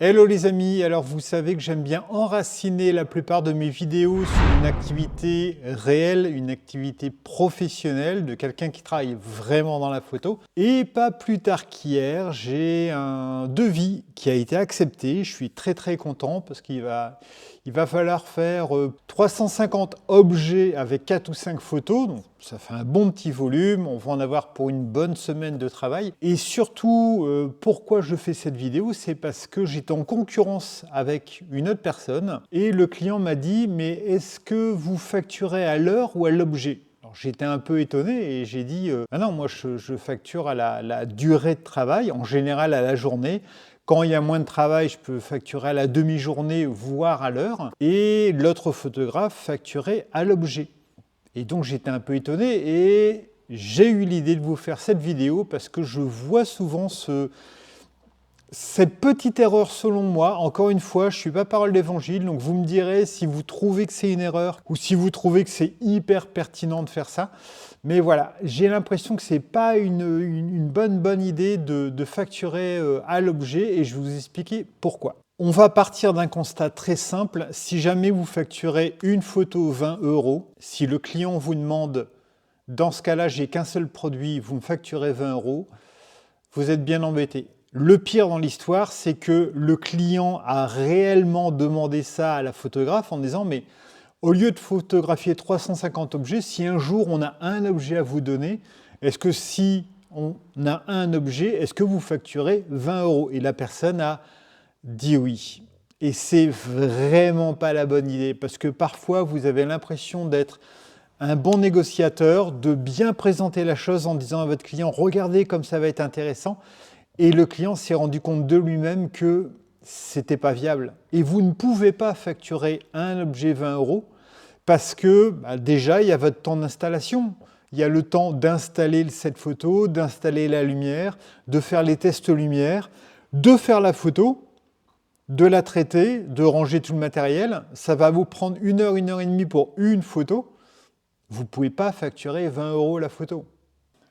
Hello les amis, alors vous savez que j'aime bien enraciner la plupart de mes vidéos sur une activité réelle, une activité professionnelle de quelqu'un qui travaille vraiment dans la photo. Et pas plus tard qu'hier, j'ai un devis qui a été accepté. Je suis très content parce qu'il va falloir faire 350 objets avec 4 ou 5 photos. Donc ça fait un bon petit volume, on va en avoir pour une bonne semaine de travail. Et surtout, pourquoi je fais cette vidéo, c'est parce que j'étais en concurrence avec une autre personne et le client m'a dit « mais est-ce que vous facturez à l'heure ou à l'objet ?» Alors j'étais un peu étonné et j'ai dit « ah non, moi je facture à la durée de travail, en général à la journée. Quand il y a moins de travail, je peux facturer à la demi-journée, voire à l'heure. Et l'autre photographe facturait à l'objet. » Et donc j'étais un peu étonné et j'ai eu l'idée de vous faire cette vidéo parce que je vois souvent cette petite erreur selon moi. Encore une fois, je ne suis pas parole d'évangile, donc vous me direz si vous trouvez que c'est une erreur ou si vous trouvez que c'est hyper pertinent de faire ça. Mais voilà, j'ai l'impression que ce n'est pas une bonne idée de facturer à l'objet et je vais vous expliquer pourquoi. On va partir d'un constat très simple. Si jamais vous facturez une photo 20 €, si le client vous demande « dans ce cas-là, j'ai qu'un seul produit, vous me facturez 20 €, vous êtes bien embêté. Le pire dans l'histoire, c'est que le client a réellement demandé ça à la photographe en disant « mais au lieu de photographier 350 objets, si un jour on a un objet à vous donner, est-ce que si on a un objet, est-ce que vous facturez 20 €? Et la personne a dit oui. Et c'est vraiment pas la bonne idée parce que parfois vous avez l'impression d'être un bon négociateur, de bien présenter la chose en disant à votre client « regardez comme ça va être intéressant ». Et le client s'est rendu compte de lui-même que c'était pas viable. Et vous ne pouvez pas facturer un objet 20 € parce que déjà, il y a votre temps d'installation. Il y a le temps d'installer cette photo, d'installer la lumière, de faire les tests lumière, de faire la photo, de la traiter, de ranger tout le matériel. Ça va vous prendre 1 heure, 1 heure et demie pour une photo. Vous ne pouvez pas facturer 20 € la photo.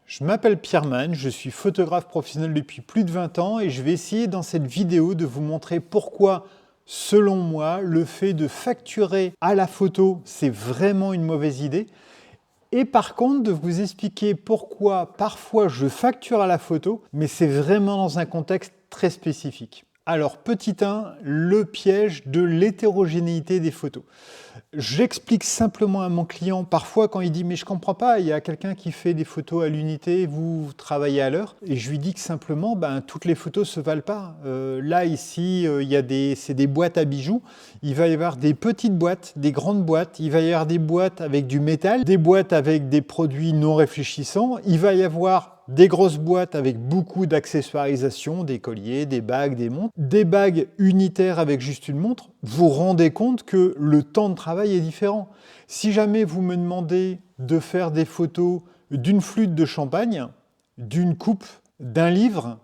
Je m'appelle Pierre Mann, je suis photographe professionnel depuis plus de 20 ans et je vais essayer dans cette vidéo de vous montrer pourquoi, selon moi, le fait de facturer à la photo, c'est vraiment une mauvaise idée. Et par contre, de vous expliquer pourquoi parfois je facture à la photo, mais c'est vraiment dans un contexte très spécifique. Alors, petit 1, le piège de l'hétérogénéité des photos. J'explique simplement à mon client, parfois quand il dit « mais je ne comprends pas, il y a quelqu'un qui fait des photos à l'unité, vous travaillez à l'heure ». Et je lui dis que simplement, toutes les photos ne se valent pas. Là, ici, c'est des boîtes à bijoux. Il va y avoir des petites boîtes, des grandes boîtes. Il va y avoir des boîtes avec du métal, des boîtes avec des produits non réfléchissants. Il va y avoir des grosses boîtes avec beaucoup d'accessoirisation, des colliers, des bagues, des montres, des bagues unitaires avec juste une montre. Vous vous rendez compte que le temps de travail est différent. Si jamais vous me demandez de faire des photos d'une flûte de champagne, d'une coupe, d'un livre,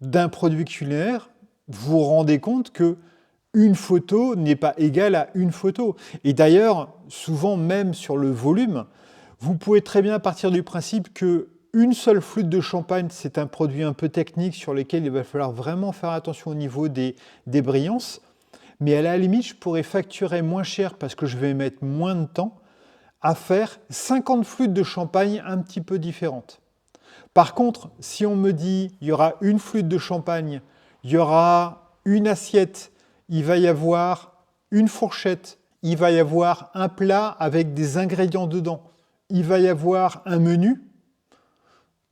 d'un produit culinaire, vous vous rendez compte que une photo n'est pas égale à une photo. Et d'ailleurs, souvent même sur le volume, vous pouvez très bien partir du principe que une seule flûte de champagne, c'est un produit un peu technique sur lequel il va falloir vraiment faire attention au niveau des brillances. Mais à la limite, je pourrais facturer moins cher parce que je vais mettre moins de temps à faire 50 flûtes de champagne un petit peu différentes. Par contre, si on me dit il y aura une flûte de champagne, il y aura une assiette, il va y avoir une fourchette, il va y avoir un plat avec des ingrédients dedans, il va y avoir un menu,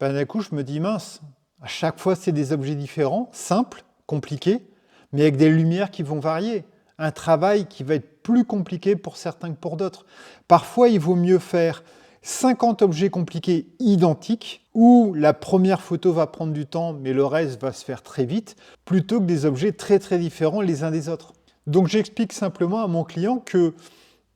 d'un coup, je me dis, mince, à chaque fois, c'est des objets différents, simples, compliqués, mais avec des lumières qui vont varier. Un travail qui va être plus compliqué pour certains que pour d'autres. Parfois, il vaut mieux faire 50 objets compliqués identiques, où la première photo va prendre du temps, mais le reste va se faire très vite, plutôt que des objets très différents les uns des autres. Donc, j'explique simplement à mon client que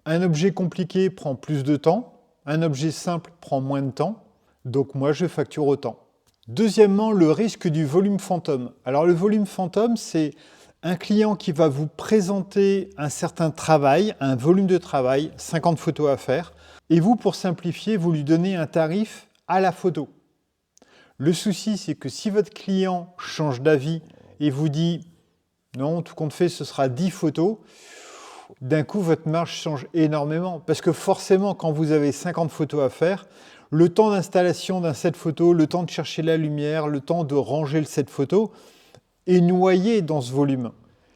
un objet compliqué prend plus de temps, un objet simple prend moins de temps, donc moi, je facture autant. Deuxièmement, le risque du volume fantôme. Alors le volume fantôme, c'est un client qui va vous présenter un certain travail, un volume de travail, 50 photos à faire, et vous, pour simplifier, vous lui donnez un tarif à la photo. Le souci, c'est que si votre client change d'avis et vous dit Non, tout compte fait, ce sera 10 photos. D'un coup, votre marge change énormément. Parce que forcément, quand vous avez 50 photos à faire, le temps d'installation d'un set photo, le temps de chercher la lumière, le temps de ranger le set photo est noyé dans ce volume.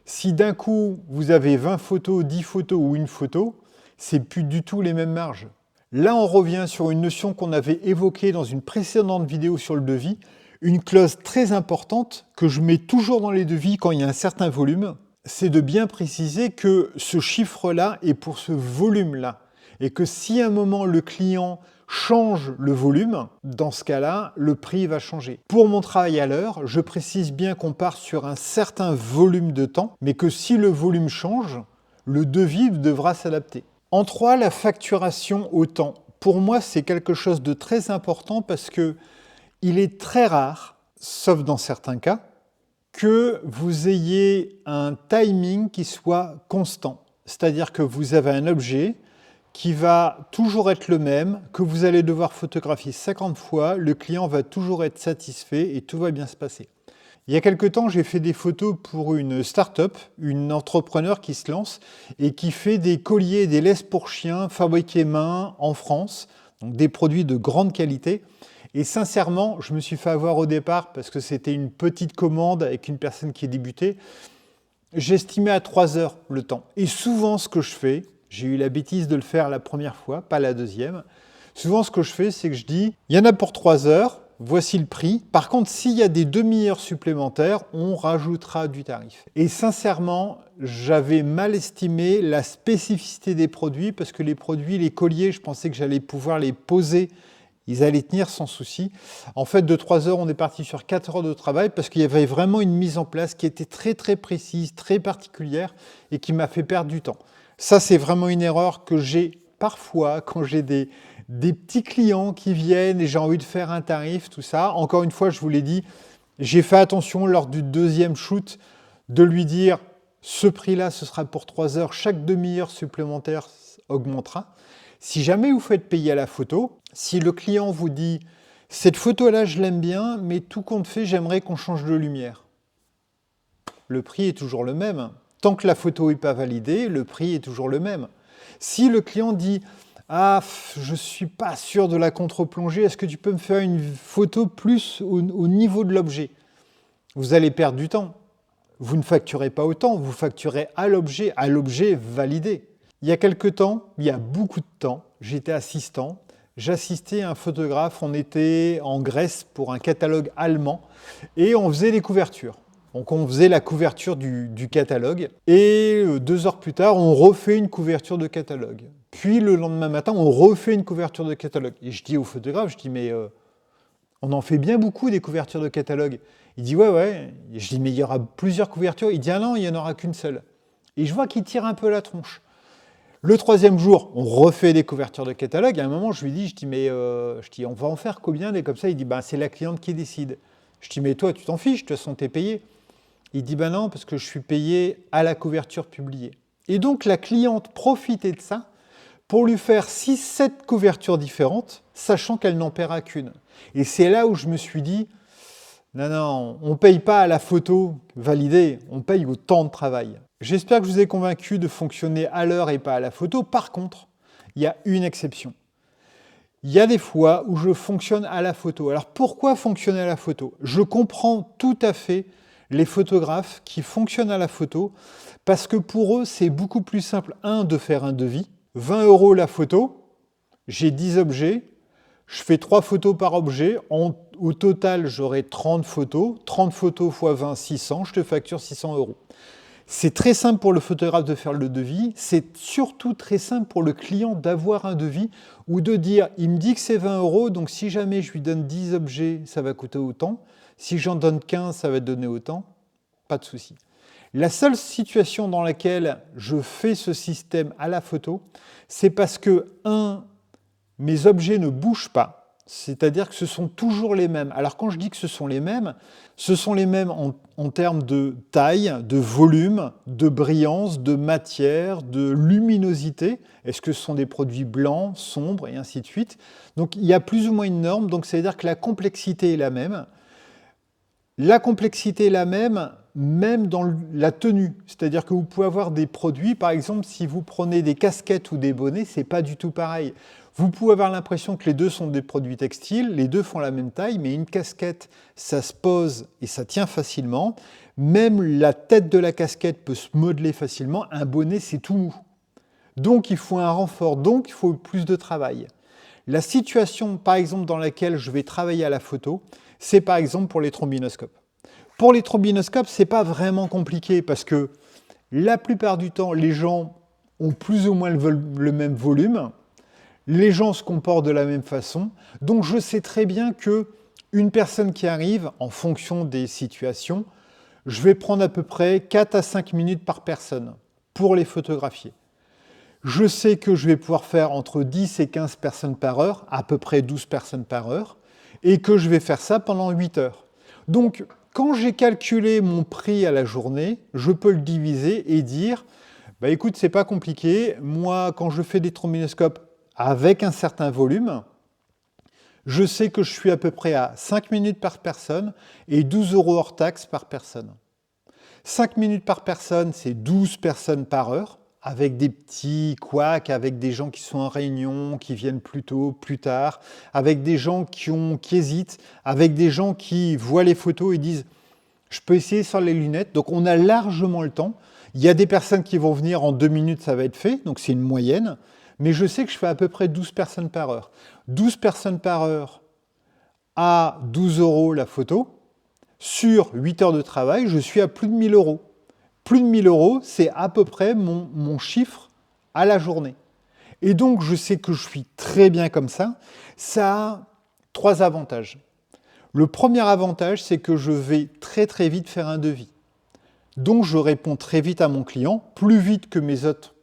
Si d'un coup, vous avez 20 photos, 10 photos ou une photo, c'est plus du tout les mêmes marges. Là, on revient sur une notion qu'on avait évoquée dans une précédente vidéo sur le devis, une clause très importante que je mets toujours dans les devis quand il y a un certain volume, c'est de bien préciser que ce chiffre-là est pour ce volume-là. Et que si à un moment le client change le volume, dans ce cas-là, le prix va changer. Pour mon travail à l'heure, je précise bien qu'on part sur un certain volume de temps, mais que si le volume change, le devis devra s'adapter. En 3, la facturation au temps. Pour moi, c'est quelque chose de très important parce que il est très rare, sauf dans certains cas, que vous ayez un timing qui soit constant. C'est-à-dire que vous avez un objet qui va toujours être le même, que vous allez devoir photographier 50 fois, le client va toujours être satisfait et tout va bien se passer. Il y a quelque temps, j'ai fait des photos pour une start-up, une entrepreneur qui se lance et qui fait des colliers et des laisses pour chiens fabriqués main en France, donc des produits de grande qualité. Et sincèrement, je me suis fait avoir au départ parce que c'était une petite commande avec une personne qui débutait. J'estimais à 3 heures le temps. Et souvent, ce que je fais, j'ai eu la bêtise de le faire la première fois, pas la deuxième. Souvent, ce que je fais, c'est que je dis, il y en a pour 3 heures, voici le prix. Par contre, s'il y a des demi-heures supplémentaires, on rajoutera du tarif. Et sincèrement, j'avais mal estimé la spécificité des produits parce que les produits, les colliers, je pensais que j'allais pouvoir les poser. Ils allaient tenir sans souci. En fait, de 3 heures, on est parti sur 4 heures de travail parce qu'il y avait vraiment une mise en place qui était très très précise, très particulière et qui m'a fait perdre du temps. Ça, c'est vraiment une erreur que j'ai parfois quand j'ai des petits clients qui viennent et j'ai envie de faire un tarif, tout ça. Encore une fois, je vous l'ai dit, j'ai fait attention lors du deuxième shoot de lui dire ce prix-là, ce sera pour 3 heures, chaque demi-heure supplémentaire augmentera. Si jamais vous faites payer à la photo, si le client vous dit « cette photo-là, je l'aime bien, mais tout compte fait, j'aimerais qu'on change de lumière », le prix est toujours le même. Tant que la photo n'est pas validée, le prix est toujours le même. Si le client dit « ah, je ne suis pas sûr de la contre-plongée, est-ce que tu peux me faire une photo plus au niveau de l'objet ?» Vous allez perdre du temps. Vous ne facturez pas autant, vous facturez à l'objet validé. Il y a quelque temps, il y a beaucoup de temps, j'étais assistant, j'assistais à un photographe, on était en Grèce pour un catalogue allemand et on faisait les couvertures. Donc on faisait la couverture du catalogue et 2 heures plus tard, on refait une couverture de catalogue. Puis le lendemain matin, on refait une couverture de catalogue. Et je dis au photographe, je dis mais on en fait bien beaucoup des couvertures de catalogue. Il dit ouais. Et je dis mais il y aura plusieurs couvertures. Il dit ah non, il n'y en aura qu'une seule. Et je vois qu'il tire un peu la tronche. Le 3e jour, on refait des couvertures de catalogue. À un moment, je lui dis, on va en faire combien des comme ça? Il dit, c'est la cliente qui décide. Je dis, mais toi, tu t'en fiches, de toute façon, t'es payé. Il dit, non, parce que je suis payé à la couverture publiée. Et donc, la cliente profitait de ça pour lui faire 6-7 couvertures différentes, sachant qu'elle n'en paiera qu'une. Et c'est là où je me suis dit, non, on ne paye pas à la photo validée, on paye au temps de travail. J'espère que je vous ai convaincu de fonctionner à l'heure et pas à la photo. Par contre, il y a une exception. Il y a des fois où je fonctionne à la photo. Alors pourquoi fonctionner à la photo? Je comprends tout à fait les photographes qui fonctionnent à la photo parce que pour eux, c'est beaucoup plus simple, de faire un devis. 20 € la photo, j'ai 10 objets, je fais 3 photos par objet. Au total, j'aurai 30 photos. 30 photos x 20, 600, je te facture 600 €. C'est très simple pour le photographe de faire le devis, c'est surtout très simple pour le client d'avoir un devis ou de dire, il me dit que c'est 20 €, donc si jamais je lui donne 10 objets, ça va coûter autant. Si j'en donne 15, ça va donner autant. Pas de souci. La seule situation dans laquelle je fais ce système à la photo, c'est parce que, mes objets ne bougent pas. C'est-à-dire que ce sont toujours les mêmes. Alors quand je dis que ce sont les mêmes en termes de taille, de volume, de brillance, de matière, de luminosité. Est-ce que ce sont des produits blancs, sombres et ainsi de suite. Donc il y a plus ou moins une norme, donc ça veut dire que la complexité est la même. La complexité est la même, même dans la tenue. C'est-à-dire que vous pouvez avoir des produits, par exemple, si vous prenez des casquettes ou des bonnets, c'est pas du tout pareil. Vous pouvez avoir l'impression que les deux sont des produits textiles, les deux font la même taille, mais une casquette, ça se pose et ça tient facilement. Même la tête de la casquette peut se modeler facilement. Un bonnet, c'est tout mou. Donc, il faut un renfort, donc il faut plus de travail. La situation, par exemple, dans laquelle je vais travailler à la photo, c'est par exemple pour les trombinoscopes. Pour les trombinoscopes, ce n'est pas vraiment compliqué parce que la plupart du temps, les gens ont plus ou moins le même volume. Les gens se comportent de la même façon. Donc, je sais très bien qu'une personne qui arrive, en fonction des situations, je vais prendre à peu près 4 à 5 minutes par personne pour les photographier. Je sais que je vais pouvoir faire entre 10 et 15 personnes par heure, à peu près 12 personnes par heure, et que je vais faire ça pendant 8 heures. Donc, quand j'ai calculé mon prix à la journée, je peux le diviser et dire, bah écoute, c'est pas compliqué, moi, quand je fais des trombinoscopes avec un certain volume, je sais que je suis à peu près à 5 minutes par personne et 12 € hors taxe par personne. 5 minutes par personne, c'est 12 personnes par heure, avec des petits couacs, avec des gens qui sont en réunion, qui viennent plus tôt, plus tard, avec des gens qui hésitent, avec des gens qui voient les photos et disent « je peux essayer sans les lunettes ». Donc on a largement le temps. Il y a des personnes qui vont venir en 2 minutes, ça va être fait, donc c'est une moyenne. Mais je sais que je fais à peu près 12 personnes par heure. 12 personnes par heure à 12 € la photo. Sur 8 heures de travail, je suis à plus de 1 000 €. Plus de 1 000 €, c'est à peu près mon chiffre à la journée. Et donc, je sais que je suis très bien comme ça. Ça a 3 avantages. Le premier avantage, c'est que je vais très très vite faire un devis. Donc, je réponds très vite à mon client, plus vite que mes autres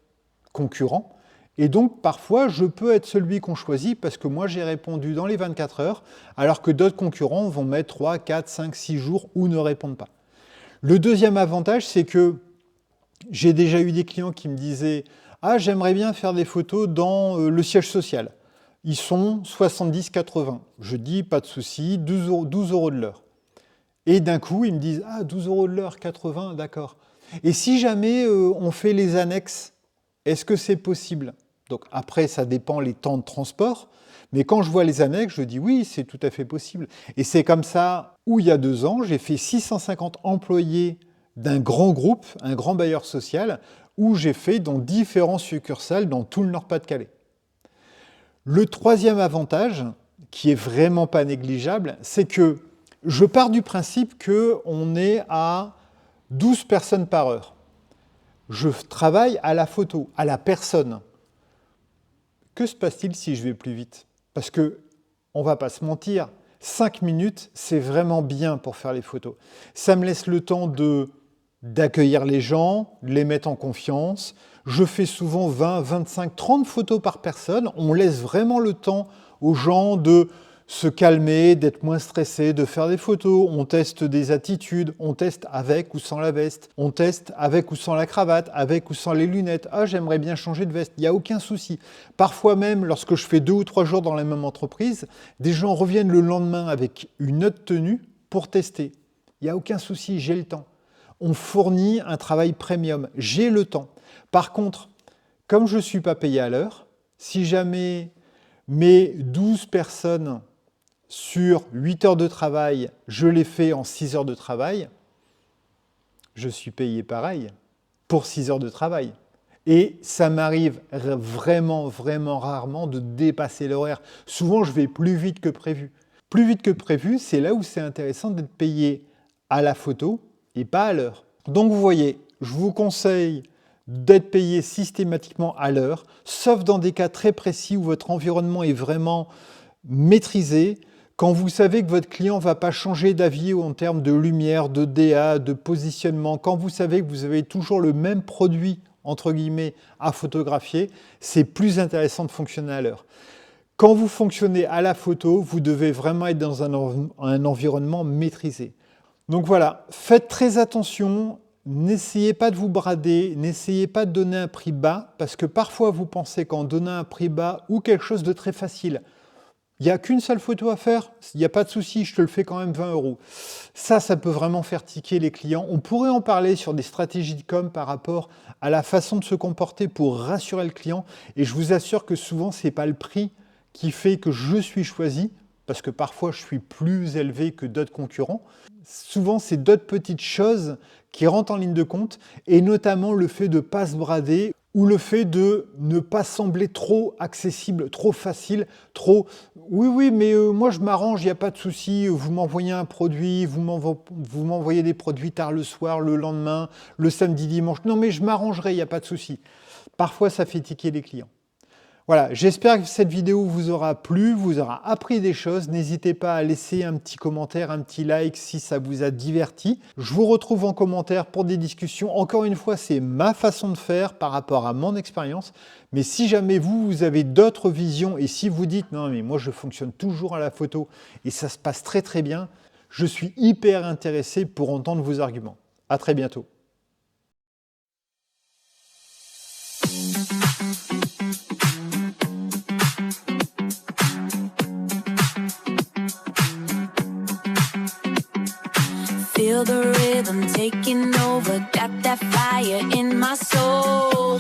concurrents. Et donc, parfois, je peux être celui qu'on choisit parce que moi, j'ai répondu dans les 24 heures, alors que d'autres concurrents vont mettre 3, 4, 5, 6 jours ou ne répondent pas. Le deuxième avantage, c'est que j'ai déjà eu des clients qui me disaient « Ah, j'aimerais bien faire des photos dans le siège social. Ils sont 70-80. » Je dis « Pas de souci, 12 € de l'heure. » Et d'un coup, ils me disent « Ah, 12 € de l'heure, 80, d'accord. Et si jamais on fait les annexes, est-ce que c'est possible ?» Donc après, ça dépend les temps de transport. Mais quand je vois les annexes, je dis oui, c'est tout à fait possible. Et c'est comme ça où il y a 2 ans, j'ai fait 650 employés d'un grand groupe, un grand bailleur social, où j'ai fait dans différents succursales dans tout le Nord-Pas-de-Calais. Le troisième avantage, qui est vraiment pas négligeable, c'est que je pars du principe qu'on est à 12 personnes par heure. Je travaille à la photo, à la personne. Que se passe-t-il si je vais plus vite? Parce que, on va pas se mentir, 5 minutes, c'est vraiment bien pour faire les photos. Ça me laisse le temps d'accueillir les gens, de les mettre en confiance. Je fais souvent 20, 25, 30 photos par personne. On laisse vraiment le temps aux gens de se calmer, d'être moins stressés, de faire des photos. On teste des attitudes, on teste avec ou sans la veste, on teste avec ou sans la cravate, avec ou sans les lunettes. Ah, j'aimerais bien changer de veste, il n'y a aucun souci. Parfois même, lorsque je fais 2 ou 3 jours dans la même entreprise, des gens reviennent le lendemain avec une autre tenue pour tester. Il n'y a aucun souci, j'ai le temps. On fournit un travail premium, j'ai le temps. Par contre, comme je ne suis pas payé à l'heure, si jamais mes 12 personnes sur 8 heures de travail, je les fais en 6 heures de travail, je suis payé pareil pour 6 heures de travail. Et ça m'arrive vraiment, vraiment rarement de dépasser l'horaire. Souvent, je vais plus vite que prévu. Plus vite que prévu, c'est là où c'est intéressant d'être payé à la photo et pas à l'heure. Donc vous voyez, je vous conseille d'être payé systématiquement à l'heure, sauf dans des cas très précis où votre environnement est vraiment maîtrisé, quand vous savez que votre client ne va pas changer d'avis en termes de lumière, de DA, de positionnement, quand vous savez que vous avez toujours le même produit, entre guillemets, à photographier, c'est plus intéressant de fonctionner à l'heure. Quand vous fonctionnez à la photo, vous devez vraiment être dans un environnement maîtrisé. Donc voilà, faites très attention, n'essayez pas de vous brader, n'essayez pas de donner un prix bas, parce que parfois vous pensez qu'en donnant un prix bas ou quelque chose de très facile, Il n'y a qu'une seule photo à faire, il n'y a pas de souci, je te le fais quand même 20 euros. Ça peut vraiment faire tiquer les clients. On pourrait en parler sur des stratégies de com par rapport à la façon de se comporter pour rassurer le client. Et je vous assure que souvent, ce n'est pas le prix qui fait que je suis choisi, parce que parfois, je suis plus élevé que d'autres concurrents. Souvent, c'est d'autres petites choses qui rentrent en ligne de compte, et notamment le fait de ne pas se brader, ou le fait de ne pas sembler trop accessible, trop facile, trop « oui, mais moi je m'arrange, il n'y a pas de souci, vous m'envoyez un produit, vous m'envoyez des produits tard le soir, le lendemain, le samedi, dimanche. Non mais je m'arrangerai, il n'y a pas de souci. » Parfois ça fait tiquer les clients. Voilà, j'espère que cette vidéo vous aura plu, vous aura appris des choses. N'hésitez pas à laisser un petit commentaire, un petit like si ça vous a diverti. Je vous retrouve en commentaire pour des discussions. Encore une fois, c'est ma façon de faire par rapport à mon expérience. Mais si jamais vous avez d'autres visions et si vous dites « Non, mais moi je fonctionne toujours à la photo et ça se passe très très bien », je suis hyper intéressé pour entendre vos arguments. À très bientôt. Feel the rhythm taking over, got that fire in my soul.